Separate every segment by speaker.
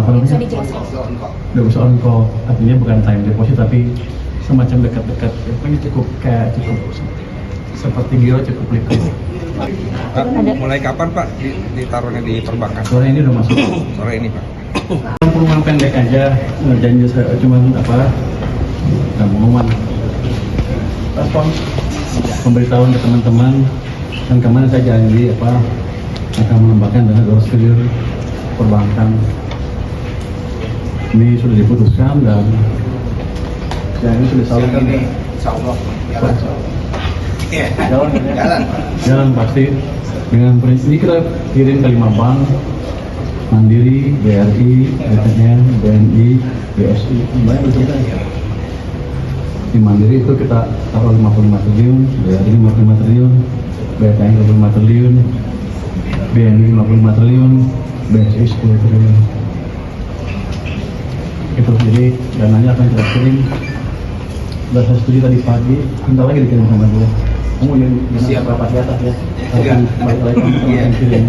Speaker 1: Apa namanya?
Speaker 2: Bisa dijelaskan?
Speaker 1: Udah bisa on call, artinya bukan time deposit tapi semacam dekat-dekat. Ini cukup seperti giro, cukup liquid.
Speaker 3: Pak, mulai kapan Pak ditaruhnya di perbankan?
Speaker 1: Sore ini udah masuk.
Speaker 3: Sore ini Pak.
Speaker 1: Pengumuman pendek aja, janji saya cuman pengumuman respon pemberitahuan ke teman-teman, dan kemarin saya janji akan mengembangkan dana 200 triliun perbankan. Ini sudah diputuskan dan ini sudah disalurkan.
Speaker 3: Insya Allah
Speaker 1: jalan pasti dengan prinsip ini kita kirim ke 5 bank: Mandiri, BRI, BTN, BNI, BSI. Banyak betul kan? Di Mandiri itu kita taruh 55 triliun, BRI 55 triliun, BTN 25 triliun, BNI 55 triliun, BSI 10 triliun. Itu jadi dananya akan kita kirim. Sudah saya setuju tadi pagi, bentar lagi dikirim sama dia. Kamu yang siap rapat di atas ya? Balik lagi kirim.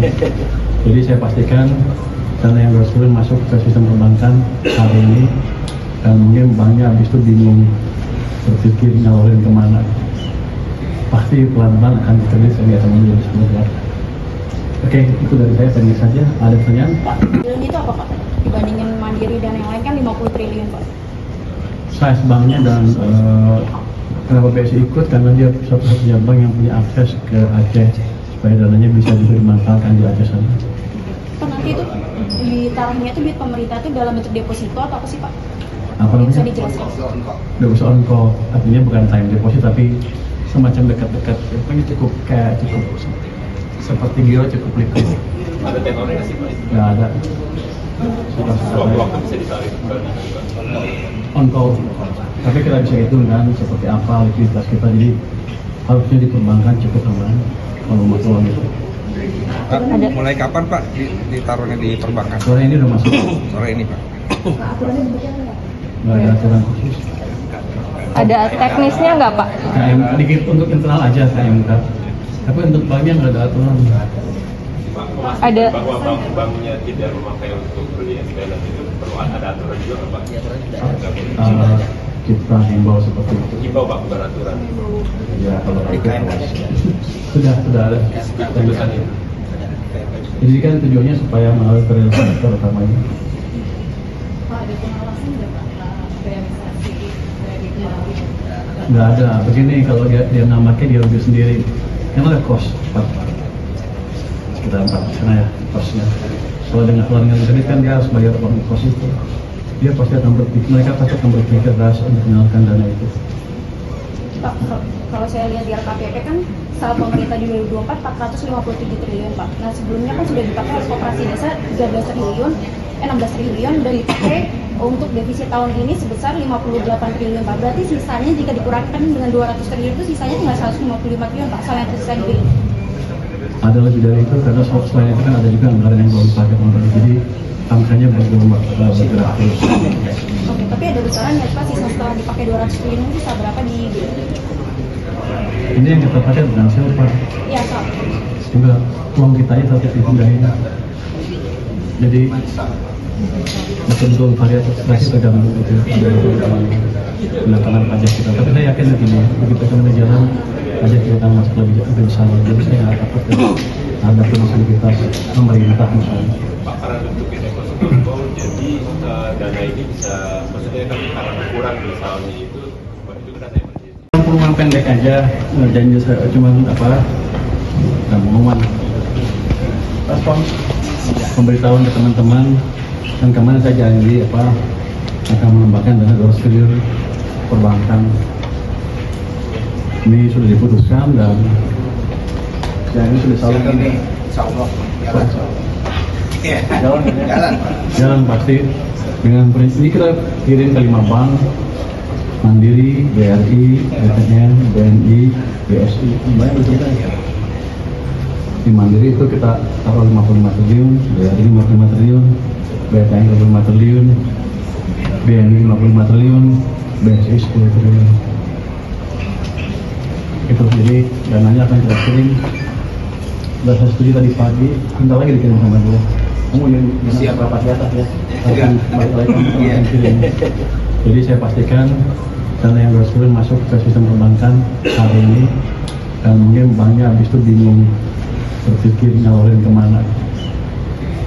Speaker 1: Jadi saya pastikan dana yang 200 triliun masuk ke sistem perbankan hari ini, dan mungkin banknya habis itu bingung berpikir ngalurin kemana. Pasti pelan-pelan akan ditulis, saya akan menulis sebentar. Oke, itu dari saya tadi saja. Ada pertanyaan?
Speaker 2: Pak, triliun itu apa Pak? Dibandingin Mandiri dan yang lain kan 50 triliun Pak.
Speaker 1: Size banknya dan kenapa BSI ikut, karena dia satu-satunya bank yang punya akses ke Aceh, supaya dananya bisa juga dimanfaatkan di Aceh sana.
Speaker 2: Pak, nanti itu ditaruhnya itu duit pemerintah itu dalam bentuk deposito atau apa sih Pak?
Speaker 1: Apa
Speaker 2: Bisa
Speaker 1: namanya?
Speaker 2: dijelaskan?
Speaker 1: Udah bisa on call, artinya bukan time deposit tapi semacam dekat-dekat. Ini cukup seperti giro, cukup liquid.
Speaker 4: Ada tenornya nggak sih Pak?
Speaker 1: Nggak ada.
Speaker 4: Waktu bisa ditarik
Speaker 1: On call, tapi kita bisa hitung kan seperti apa likuiditas kita, jadi harusnya di perbankan cukup aman kalau mau uang itu.
Speaker 3: Pak, mulai kapan Pak ditaruhnya di perbankan?
Speaker 1: Sore ini udah masuk.
Speaker 3: Sore ini Pak.
Speaker 1: Nggak ada aturan khusus.
Speaker 5: Ada teknisnya nggak Pak?
Speaker 1: Dikit untuk internal aja KMK, tapi untuk banknya nggak ada aturan.
Speaker 5: Ada.
Speaker 4: Bahwa banknya tidak memakai untuk beli SPL itu perlu ada aturan juga nggak Pak? Nggak boleh.
Speaker 1: Kita himbau seperti itu.
Speaker 4: Himbau Pak, beraturan.
Speaker 1: Ya kalau itu sudah ada
Speaker 4: Putusan itu.
Speaker 1: Jadi kan tujuannya supaya melalui terrealisasi utamanya.
Speaker 2: Pak, ada pengawasan nggak Pak? Realisasi dari kemarin?
Speaker 1: Nggak ada. Begini, kalau dia nggak pakai, dia rugi sendiri. Kan ada cost, Pak. Sekitar 4 sana ya costnya. Kalau dengan kredit kan dia harus bayar uang cost itu. Dia pasti akan berpikir, mereka pasti akan berpikir keras untuk menyalurkan dana itu.
Speaker 2: Pak, kalau saya lihat di RKPP kan saldo pemerintah di 2024 457 triliun Pak. Nah sebelumnya kan sudah dipakai oleh koperasi desa 16 triliun dan dipakai untuk defisit tahun ini sebesar 58 triliun Pak. Berarti sisanya jika dikurangkan dengan 200 triliun itu sisanya tinggal 155 triliun Pak. Soal yang tersisa di BI.
Speaker 1: Ada lebih dari itu, karena selain itu kan ada juga anggaran yang belum dipakai pemerintah. Jadi angkanya bergerak terus.
Speaker 2: Oke, tapi ada besarannya Pak, sisa setelah dipakai 200 triliun itu sisa berapa di BI?
Speaker 1: Ini yang kita pakai berhasil Pak.
Speaker 2: Iya Pak.
Speaker 1: Juga uang kita itu tetap dipindahin. Jadi betul-betul variasi tergantung itu dalam penekanan pajak kita. Tapi saya yakin begini, begitu kami jalan pajak kita akan masuk lebih besar. Jadi saya nggak takut ada fasilitas pemerintah misalnya.
Speaker 4: Pak, karena bentuknya deposito, jadi dana ini bisa, maksudnya kan karena kurang misalnya itu dana emergency.
Speaker 1: Pengumuman pendek aja, janji saya cuman pengumuman respon pemberitahuan ke teman-teman, dan kemarin saya janji akan mengembangkan dana 200 triliun perbankan. Ini sudah diputuskan dan ini sudah disalurkan.
Speaker 3: Insya Allah
Speaker 1: jalan pasti dengan prinsip ini kita kirim ke 5 bank: Mandiri, BRI, BTN, BNI, BSI. Banyak betul kan? Di Mandiri itu kita taruh 55 triliun, BRI 55 triliun, BTN 25 triliun, BNI 55 triliun, BSI 10 triliun. Itu jadi dananya akan kita kirim. Sudah saya setuju tadi pagi, bentar lagi dikirim sama dia. Kamu yang siap rapat di atas ya. Langsung balik lagi ke kirim. Jadi saya pastikan dana yang 200 triliun masuk ke sistem perbankan hari ini, dan mungkin banknya habis itu bingung berpikir ngalurin kemana.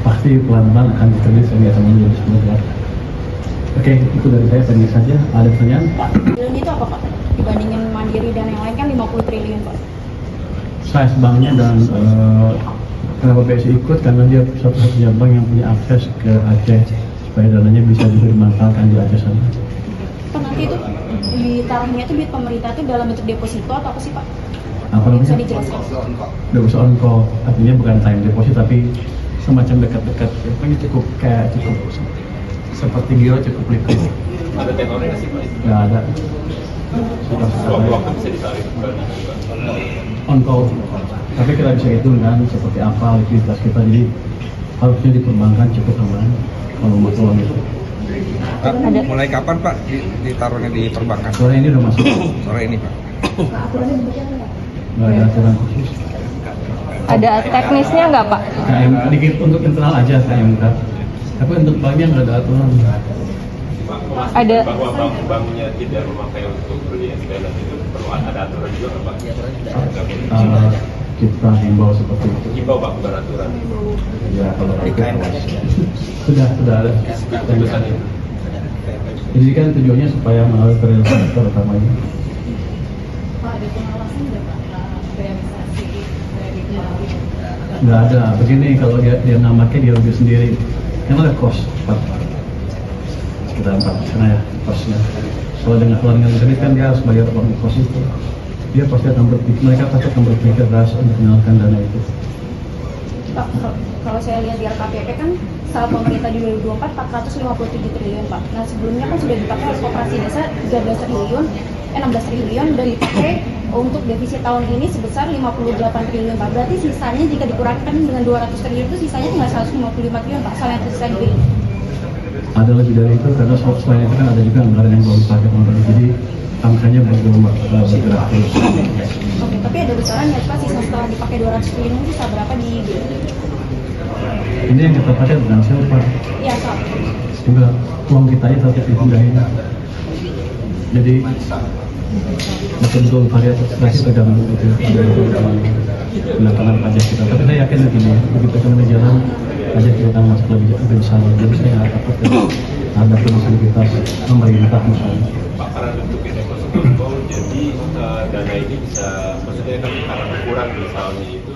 Speaker 1: Pasti pelan-pelan akan ditulis saya akan menulis sebentar. Oke, itu dari saya tadi saja. Ada pertanyaan?
Speaker 2: Pak, triliun itu apa Pak? Dibandingin Mandiri dan yang lain kan 50 triliun Pak.
Speaker 1: Size banknya dan kenapa BSI ikut, karena dia satu-satunya bank yang punya akses ke Aceh supaya dananya bisa juga dimanfaatkan di Aceh sana.
Speaker 2: Pak, nanti itu ditaruhnya itu duit pemerintah itu dalam bentuk deposito atau apa sih Pak?
Speaker 1: Apa
Speaker 2: Bisa
Speaker 1: namanya?
Speaker 2: dijelaskan?
Speaker 1: Deposit on call, artinya bukan time deposit tapi semacam dekat-dekat. Ini cukup seperti giro, cukup liquid.
Speaker 4: Ada tenornya nggak sih Pak?
Speaker 1: Nggak ada.
Speaker 4: Waktu bisa ditarik ke
Speaker 1: On call, tapi kita bisa hitung kan seperti apa likuiditas kita, jadi harusnya di perbankan cukup aman kalau mau uang itu.
Speaker 3: Pak, mulai kapan Pak ditaruhnya di perbankan?
Speaker 1: Sore ini udah masuk,
Speaker 3: Sore ini Pak.
Speaker 1: nggak ada aturan khusus.
Speaker 5: Ada teknisnya nggak Pak?
Speaker 1: Dikit untuk internal aja KMK, tapi untuk banknya nggak ada aturan.
Speaker 5: Ada.
Speaker 4: bahwa banknya tidak memakai untuk beli SPL itu perlu ada aturan juga nggak Pak? Nggak boleh.
Speaker 1: Kita himbau seperti itu.
Speaker 4: Himbau Pak, bukan aturan.
Speaker 1: Ya kalau itu sudah ada
Speaker 4: Putusan itu.
Speaker 1: Jadi kan tujuannya supaya melalui terrealisasi utamanya.
Speaker 2: Pak, ada pengawasan nggak Pak? Realisasi kredit
Speaker 1: Nggak ada. Begini, kalau dia nggak pakai dia rugi sendiri. Kan ada cost, Pak. Sekitar 4% ya costnya. Kalau dengan kredit kan dia harus bayar uang cost itu. Dia pasti akan berpikir, mereka pasti akan berpikir keras untuk menyalurkan dana itu.
Speaker 2: Pak, kalau saya lihat di LKPP kan saldo pemerintah di 2024 457 triliun Pak. Nah sebelumnya kan sudah dipakai oleh koperasi desa 16 triliun dan dipakai untuk defisit tahun ini sebesar 58 triliun Pak. Berarti sisanya jika dikurangkan dengan 200 triliun itu sisanya tinggal 155 triliun Pak. Soal yang tersisa di BI.
Speaker 1: Ada lebih dari itu karena selain itu kan ada juga anggaran yang belum dipakai kemarin. Jadi angkanya bergerak terus.
Speaker 2: Oke, tapi ada besarannya Pak, sisa setelah dipakai 200 triliun itu sisa berapa di BI?
Speaker 1: Ini yang kita pakai berhasil Pak.
Speaker 2: Iya Pak.
Speaker 1: Juga uang kita aja tetap dipindahin. Jadi betul-betul variasi tergantung gitu pendatangan pajak kita. Tapi saya yakin begini, begitu kami jalan pajak kita akan masuk lebih besar. Jadi saya nggak takut ada fasilitas pemerintah misalnya.
Speaker 4: Pak, karena bentuknya deposito, jadi dana ini bisa, maksudnya kan karena kurang misalnya itu